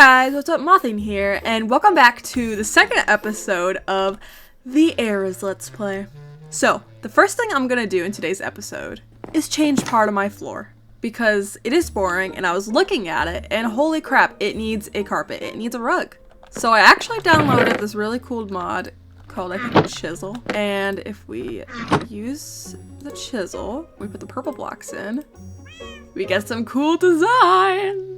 guys, what's up? Mothing here, and welcome back to the second episode of the Eras Let's Play. So, the first thing I'm gonna do in today's episode is change part of my floor, because it is boring, and I was looking at it, and holy crap, it needs a carpet, it needs a rug. So I actually downloaded this really cool mod called, I think, Chisel, and if we use the chisel, we put the purple blocks in, we get some cool designs.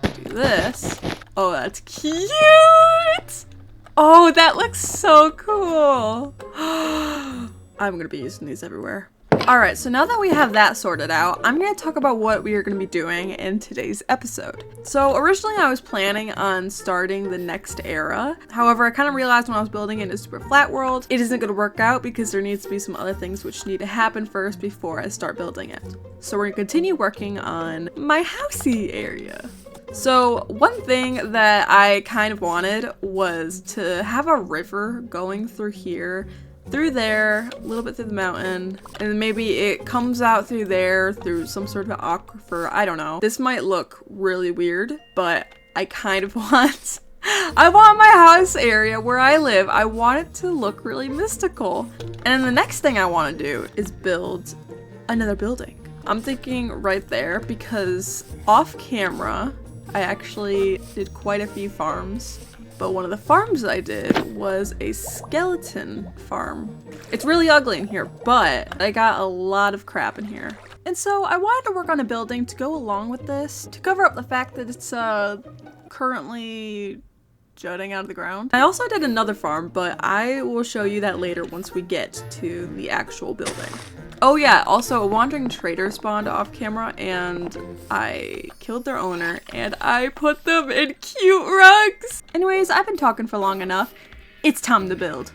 Do this. Oh, that's cute! Oh, that looks so cool! I'm gonna be using these everywhere. Alright, so now that we have that sorted out, I'm gonna talk about what we are gonna be doing in today's episode. So originally I was planning on starting the next era. However, I kind of realized when I was building it in a super flat world, it isn't gonna work out because there needs to be some other things which need to happen first before I start building it. So we're gonna continue working on my housey area. So one thing that I kind of wanted was to have a river going through here, through there, a little bit through the mountain, and maybe it comes out through there, through some sort of aquifer, I don't know. This might look really weird, but I kind of want, I want my house area where I live, I want it to look really mystical. And the next thing I want to do is build another building. I'm thinking right there because off camera, I actually did quite a few farms, but one of the farms I did was a skeleton farm. It's really ugly in here, but I got a lot of crap in here. And so I wanted to work on a building to go along with this, to cover up the fact that it's currently jutting out of the ground. I also did another farm, but I will show you that later once we get to the actual building. Oh yeah, also a wandering trader spawned off camera and I killed their owner and I put them in cute rugs. Anyways, I've been talking for long enough. It's time to build.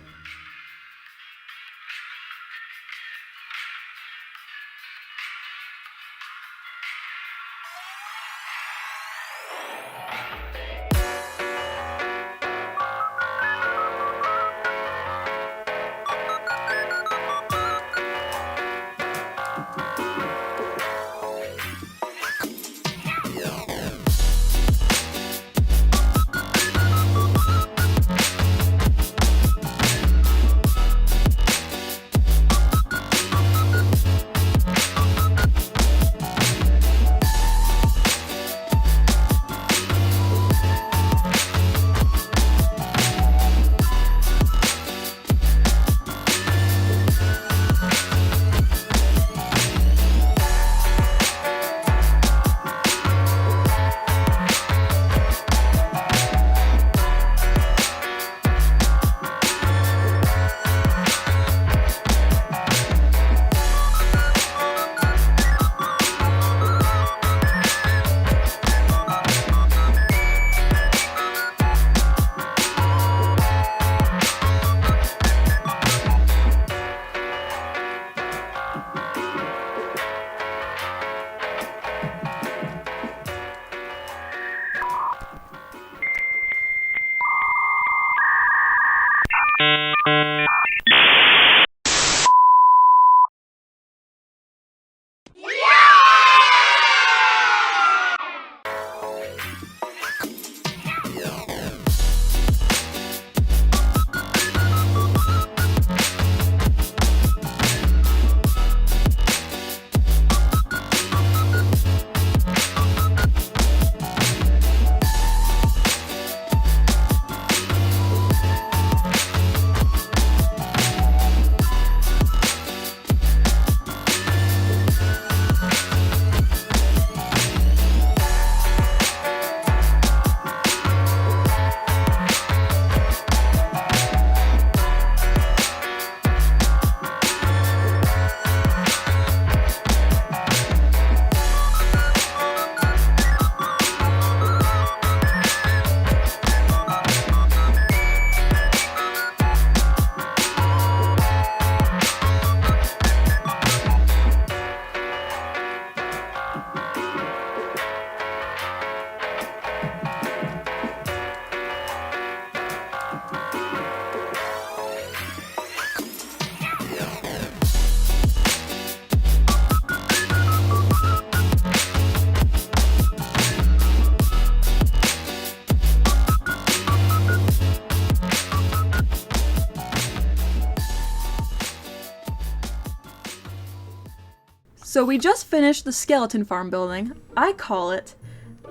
So we just finished the skeleton farm building. I call it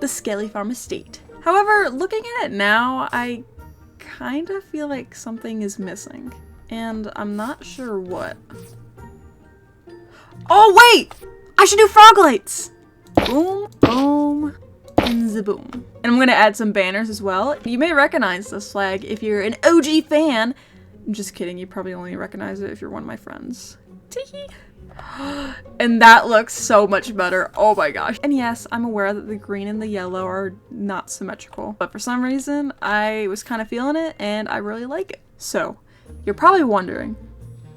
the Skelly Farm Estate. However, looking at it now, I kind of feel like something is missing. And I'm not sure what. Oh wait! I should do froglights! Boom, boom, and zaboom. And I'm gonna add some banners as well. You may recognize this flag if you're an OG fan. I'm just kidding, you probably only recognize it if you're one of my friends. Tee. And that looks so much better. Oh my gosh. And yes, I'm aware that the green and the yellow are not symmetrical, but for some reason I was kind of feeling it and I really like it. So you're probably wondering,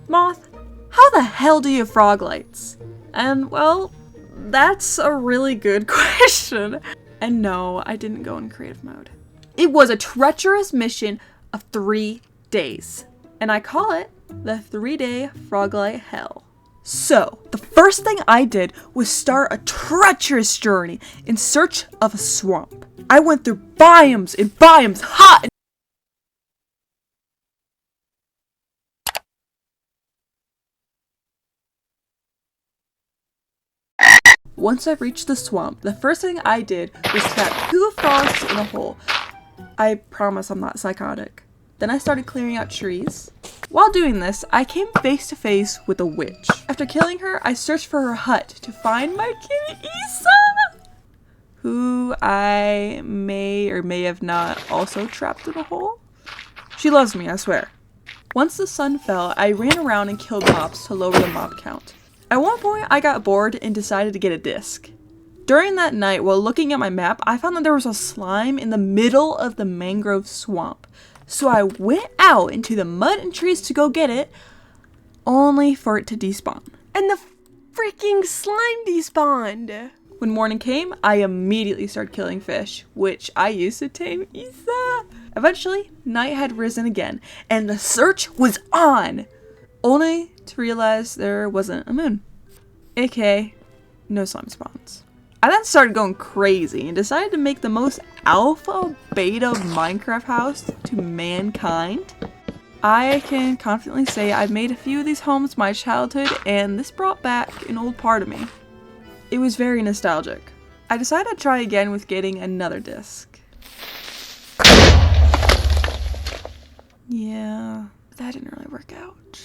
Moth, how the hell do you have froglights? And well, that's a really good question. And no, I didn't go in creative mode. It was a treacherous mission of 3 days, and I call it the 3-day Froglight Hell. So, the first thing I did was start a treacherous journey in search of a swamp. I went through biomes and biomes, hot and once I reached the swamp, the first thing I did was trap 2 frogs in a hole. I promise I'm not psychotic. Then I started clearing out trees. While doing this, I came face to face with a witch. After killing her, I searched for her hut to find my kitty Isa, who I may or may have not also trapped in a hole. She loves me, I swear. Once the sun fell, I ran around and killed mobs to lower the mob count. At one point, I got bored and decided to get a disc. During that night, while looking at my map, I found that there was a slime in the middle of the mangrove swamp. So I went out into the mud and trees to go get it, only for it to despawn. And the freaking slime despawned! When morning came, I immediately started killing fish, which I used to tame Isa. Eventually, night had risen again, and the search was on! Only to realize there wasn't a moon. AKA, no slime spawns. I then started going crazy and decided to make the most alpha beta Minecraft house to mankind. I can confidently say I've made a few of these homes my childhood, and this brought back an old part of me. It was very nostalgic. I decided to try again with getting another disc. Yeah, that didn't really work out.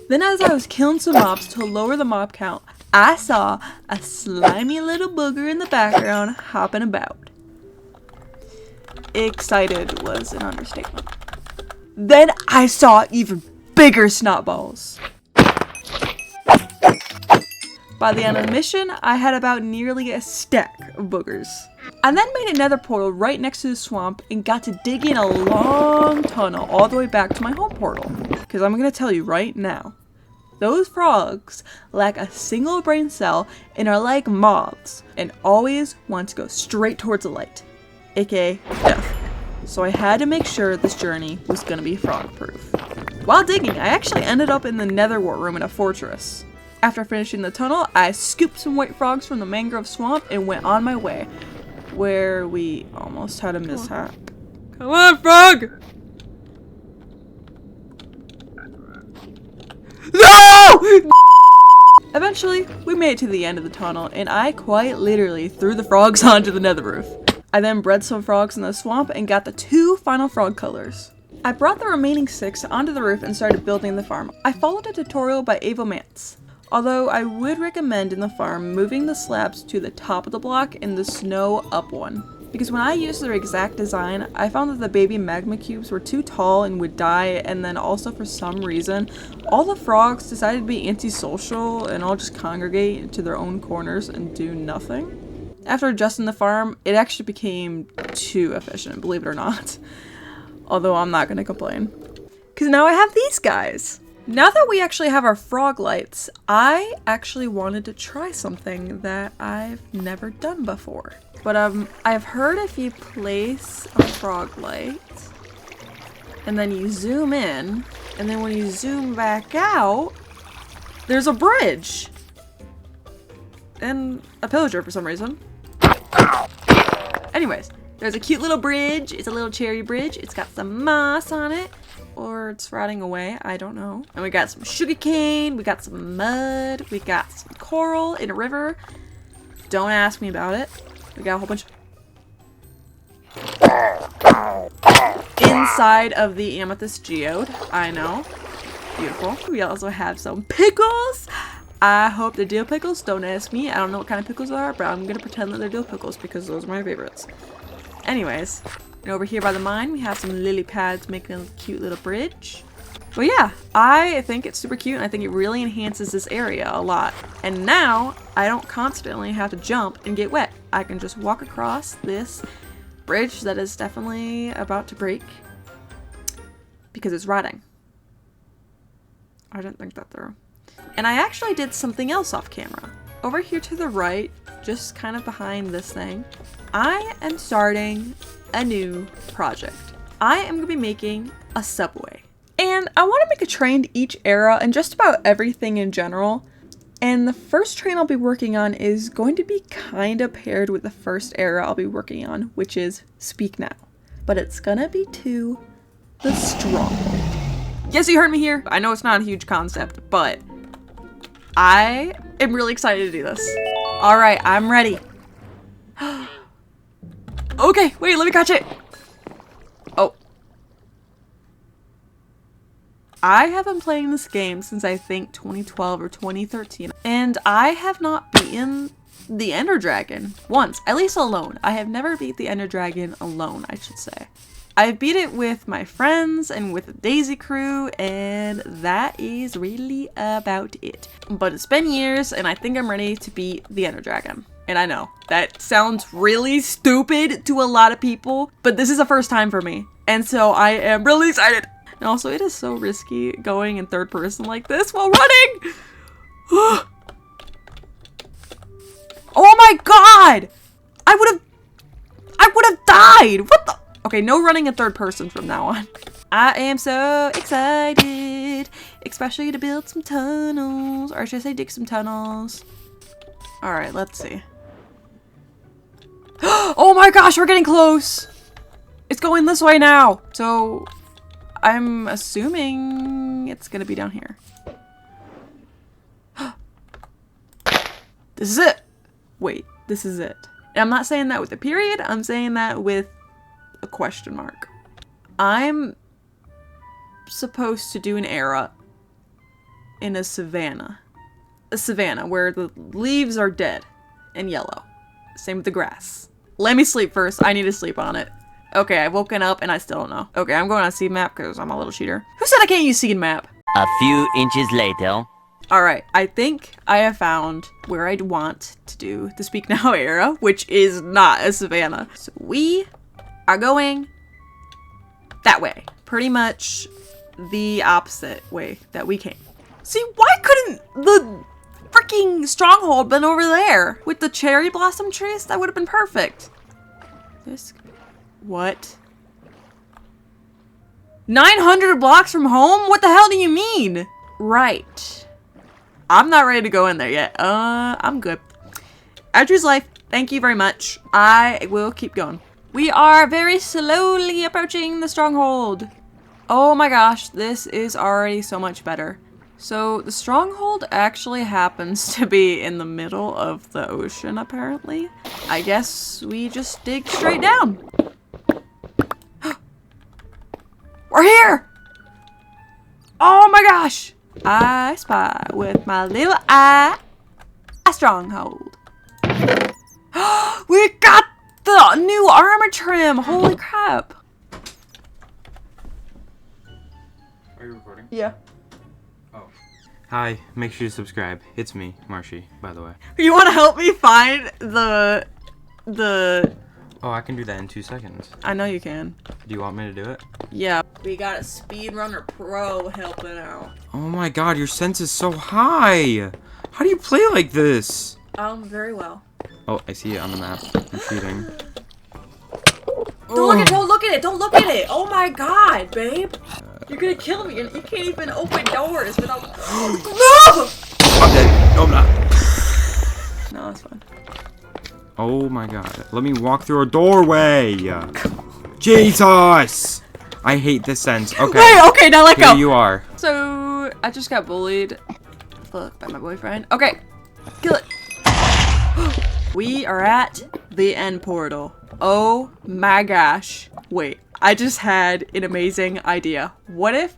Then as I was killing some mobs to lower the mob count, I saw a slimy little booger in the background hopping about. Excited was an understatement. Then I saw even bigger snot balls. By the end of the mission, I had about nearly a stack of boogers. I then made another portal right next to the swamp and got to dig in a long tunnel all the way back to my home portal. Because I'm going to tell you right now, those frogs lack a single brain cell and are like moths and always want to go straight towards the light, aka death. So I had to make sure this journey was going to be frog proof. While digging, I actually ended up in the nether war room in a fortress. After finishing the tunnel, I scooped some white frogs from the mangrove swamp and went on my way, where we almost had a mishap. Come on, frog! No! Eventually, we made it to the end of the tunnel, and I quite literally threw the frogs onto the nether roof. I then bred some frogs in the swamp and got the 2 final frog colors. I brought the remaining 6 onto the roof and started building the farm. I followed a tutorial by Avomance. Although I would recommend in the farm moving the slabs to the top of the block and the snow up one. Because when I used their exact design, I found that the baby magma cubes were too tall and would die, and then also for some reason, all the frogs decided to be antisocial and all just congregate into their own corners and do nothing. After adjusting the farm, it actually became too efficient, believe it or not. Although I'm not gonna complain. Because now I have these guys! Now that we actually have our froglights, I actually wanted to try something that I've never done before. But I've heard if you place a froglight and then you zoom in, and then when you zoom back out, there's a bridge and a pillager for some reason. Anyways, There's a cute little bridge. It's a little cherry bridge. It's got some moss on it. Or it's rotting away. I don't know. And we got some sugar cane. We got some mud. We got some coral in a river. Don't ask me about it. We got a whole bunch inside of the amethyst geode. I know. Beautiful. We also have some pickles. I hope they're dill pickles. Don't ask me. I don't know what kind of pickles they are, but I'm gonna pretend that they're dill pickles because those are my favorites. Anyways, and over here by the mine, we have some lily pads making a cute little bridge. But yeah, I think it's super cute and I think it really enhances this area a lot. And now I don't constantly have to jump and get wet. I can just walk across this bridge that is definitely about to break because it's rotting. I didn't think that through. And I actually did something else off camera. Over here to the right, just kind of behind this thing, I am starting a new project. I am going to be making a subway. And I want to make a train to each era and just about everything in general. And the first train I'll be working on is going to be kind of paired with the first era I'll be working on, which is Speak Now. But it's going to be to the stronghold. Yes, you heard me here. I know it's not a huge concept, but I am really excited to do this. All right, I'm ready. Okay, wait, let me catch it. Oh. I have been playing this game since I think 2012 or 2013, and I have not beaten the Ender Dragon once, at least alone. I have never beat the Ender Dragon alone, I should say. I've beat it with my friends and with the Daisy crew, and that is really about it. But it's been years, and I think I'm ready to beat the Ender Dragon. And I know, that sounds really stupid to a lot of people, but this is the first time for me. And so I am really excited. And also, it is so risky going in third person like this while running! Oh my god! I would have died! What the? Okay, no running in third person from now on. I am so excited, especially to build some tunnels, or should I say dig some tunnels? All right, let's see. Oh my gosh, we're getting close. It's going this way now. So I'm assuming it's gonna be down here. This is it. Wait, this is it. And I'm not saying that with a period. I'm saying that with a question mark. I'm supposed to do an era in a savanna. A savanna where the leaves are dead and yellow. Same with the grass. Let me sleep first. I need to sleep on it. Okay, I've woken up and I still don't know. Okay, I'm going on seed map because I'm a little cheater. Who said I can't use seed map? A few inches later. Alright, I think I have found where I'd want to do the Speak Now era, which is not a savanna. So we are going that way. Pretty much the opposite way that we came. See, why couldn't the freaking stronghold been over there with the cherry blossom trees? That would have been perfect. This, what? 900 blocks from home? What the hell do you mean? Right. I'm not ready to go in there yet. I'm good. Audrey's life, thank you very much. I will keep going. We are very slowly approaching the stronghold. Oh my gosh, this is already so much better. So the stronghold actually happens to be in the middle of the ocean, apparently. I guess we just dig straight down. We're here! Oh my gosh! I spy with my little eye a stronghold. We got the new armor trim! Holy crap! Are you recording? Yeah. Oh. Hi, make sure to subscribe. It's me, Marshy, by the way. You want to help me find the... Oh, I can do that in 2 seconds. I know you can. Do you want me to do it? Yeah. We got a speedrunner pro helping out. Oh my god, your sense is so high! How do you play like this? Very well. Oh, I see it on the map. I'm cheating. Don't look at it! Don't look at it! Don't look at it! Oh my god, babe! You're gonna kill me. You can't even open doors without... No! I'm dead. No, I'm not. No, it's fine. Oh my god. Let me walk through a doorway. Jesus! I hate this sense. Okay. Wait, okay, now let go. Here you are. So, I just got bullied. Look, by my boyfriend. Okay, kill it. We are at the end portal. Oh my gosh. Wait, I just had an amazing idea. What if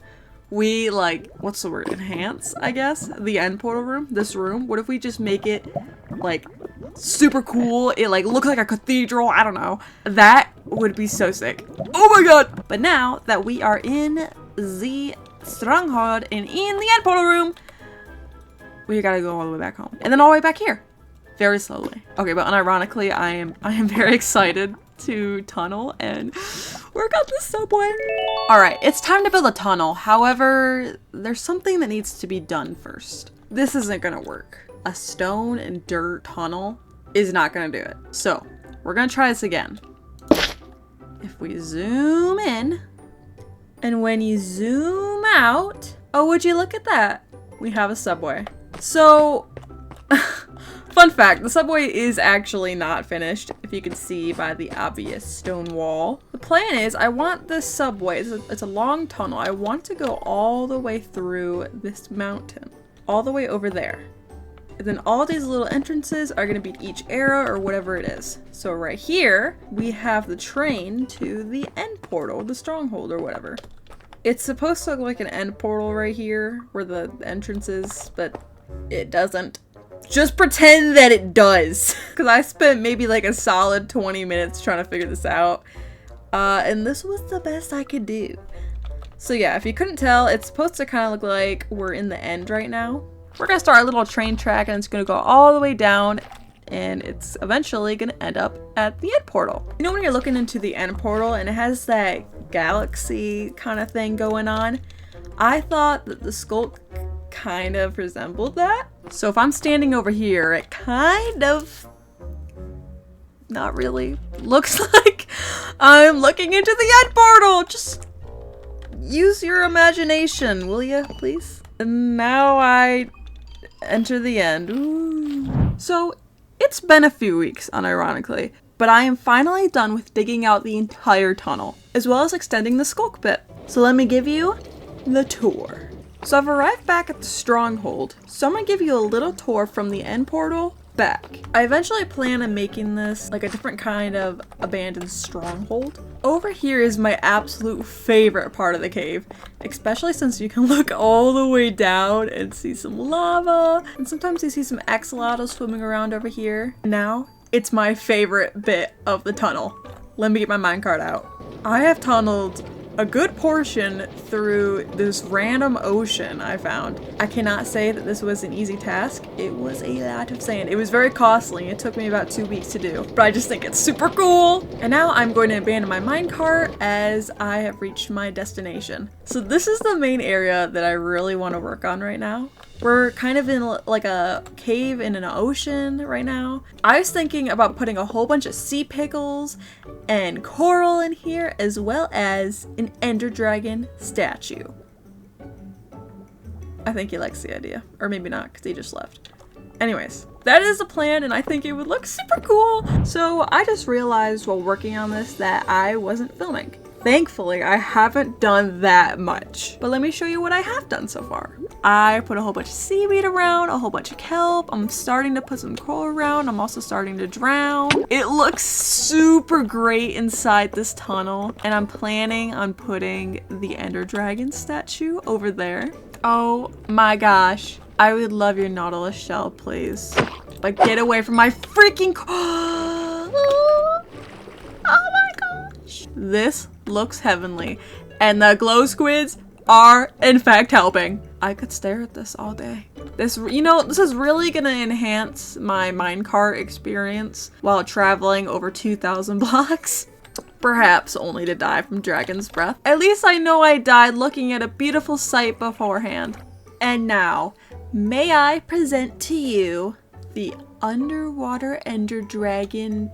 we, like, what's the word? Enhance, I guess? The end portal room? This room? What if we just make it, like, super cool? It, like, looks like a cathedral? I don't know. That would be so sick. Oh my god! But now that we are in the stronghold and in the end portal room, we gotta go all the way back home. And then all the way back here. Very slowly. Okay, but unironically, I am very excited to tunnel and work out this subway. Alright, it's time to build a tunnel. However, there's something that needs to be done first. This isn't gonna work. A stone and dirt tunnel is not gonna do it. So, we're gonna try this again. If we zoom in, and when you zoom out, oh, would you look at that? We have a subway. So, fun fact, the subway is actually not finished, if you can see by the obvious stone wall. The plan is, I want this subway, it's a long tunnel, I want to go all the way through this mountain, all the way over there. And then all these little entrances are going to be each era or whatever it is. So right here, we have the train to the end portal, the stronghold or whatever. It's supposed to look like an end portal right here, where the entrance is, but it doesn't. Just pretend that it does. Because I spent maybe like a solid 20 minutes trying to figure this out. And this was the best I could do. So yeah, if you couldn't tell, it's supposed to kind of look like we're in the end right now. We're going to start a little train track and it's going to go all the way down. And it's eventually going to end up at the end portal. You know when you're looking into the end portal and it has that galaxy kind of thing going on? I thought that the sculpt kind of resembled that. So if I'm standing over here, it kind of, not really, looks like I'm looking into the end portal. Just use your imagination, will you, please? And now I enter the end. Ooh. So it's been a few weeks, unironically, but I am finally done with digging out the entire tunnel, as well as extending the skulk bit. So let me give you the tour. So I've arrived back at the stronghold, so I'm gonna give you a little tour from the end portal back. I eventually plan on making this like a different kind of abandoned stronghold. Over here is my absolute favorite part of the cave, especially since you can look all the way down and see some lava, and sometimes you see some axolotls swimming around over here. Now, it's my favorite bit of the tunnel. Let me get my minecart out. I have tunneled a good portion through this random ocean I found. I cannot say that this was an easy task. It was a lot of sand. It was very costly. It took me about 2 weeks to do, but I just think it's super cool. And now I'm going to abandon my minecart as I have reached my destination. So this is the main area that I really want to work on right now. We're kind of in like a cave in an ocean right now. I was thinking about putting a whole bunch of sea pickles and coral in here, as well as an ender dragon statue. I think he likes the idea. Or maybe not, because he just left. Anyways, that is the plan, and I think it would look super cool. So I just realized while working on this that I wasn't filming. Thankfully, I haven't done that much. But let me show you what I have done so far. I put a whole bunch of seaweed around, a whole bunch of kelp. I'm starting to put some coral around. I'm also starting to drown. It looks super great inside this tunnel. And I'm planning on putting the ender dragon statue over there. Oh my gosh. I would love your nautilus shell, please. Like, get away from my freaking oh my gosh. This looks heavenly. And the glow squids are in fact helping. I could stare at this all day. This, you know, this is really gonna enhance my minecart experience while traveling over 2,000 blocks. Perhaps only to die from dragon's breath. At least I know I died looking at a beautiful sight beforehand. And now, may I present to you the underwater ender dragon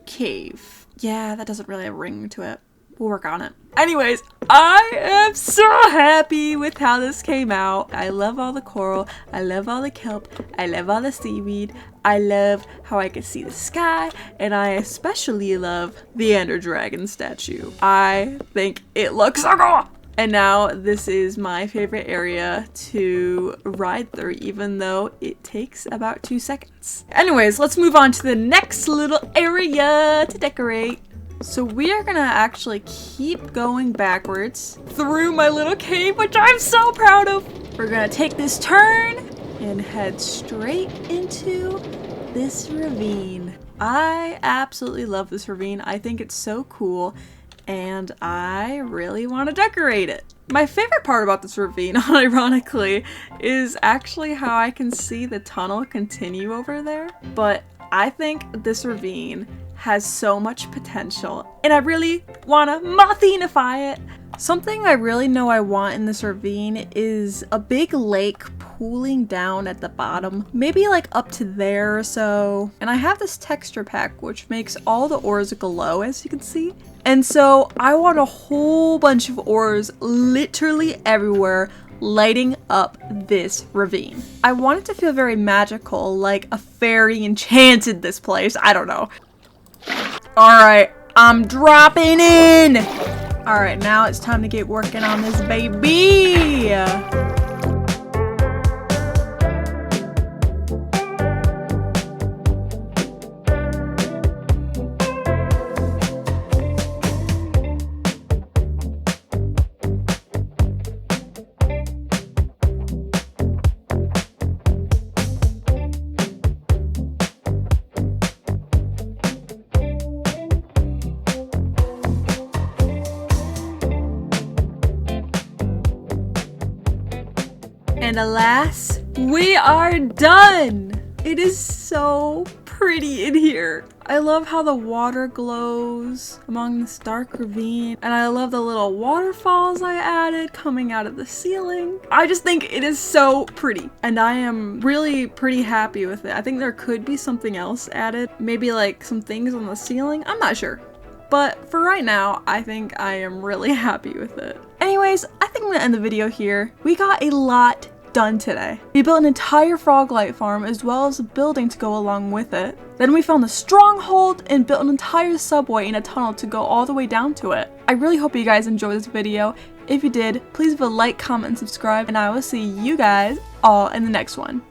cave. Yeah, that doesn't really have a ring to it. We'll work on it. Anyways, I am so happy with how this came out. I love all the coral. I love all the kelp. I love all the seaweed. I love how I can see the sky. And I especially love the Ender Dragon statue. I think it looks so cool. And now this is my favorite area to ride through, even though it takes about 2 seconds. Anyways, let's move on to the next little area to decorate. So we are gonna actually keep going backwards through my little cave, which I'm so proud of. We're gonna take this turn and head straight into this ravine. I absolutely love this ravine. I think it's so cool and I really want to decorate it. My favorite part about this ravine, ironically, is actually how I can see the tunnel continue over there. But I think this ravine has so much potential and I really want to Mothinify it. Something I really know I want in this ravine is a big lake pooling down at the bottom, maybe like up to there or so. And I have this texture pack which makes all the ores glow, as you can see. And so I want a whole bunch of ores literally everywhere lighting up this ravine. I want it to feel very magical, like a fairy enchanted this place. I don't know. Alright, I'm dropping in! Alright, now it's time to get working on this baby! And alas, we are done! It is so pretty in here. I love how the water glows among this dark ravine, and I love the little waterfalls I added coming out of the ceiling. I just think it is so pretty, and I am really pretty happy with it. I think there could be something else added, maybe like some things on the ceiling. I'm not sure. But for right now, I think I am really happy with it. Anyways, I think I'm gonna end the video here. We got a lot done today. We built an entire Froglight farm as well as a building to go along with it. Then we found the stronghold and built an entire subway and a tunnel to go all the way down to it. I really hope you guys enjoyed this video. If you did, please leave a like, comment, and subscribe, and I will see you guys all in the next one.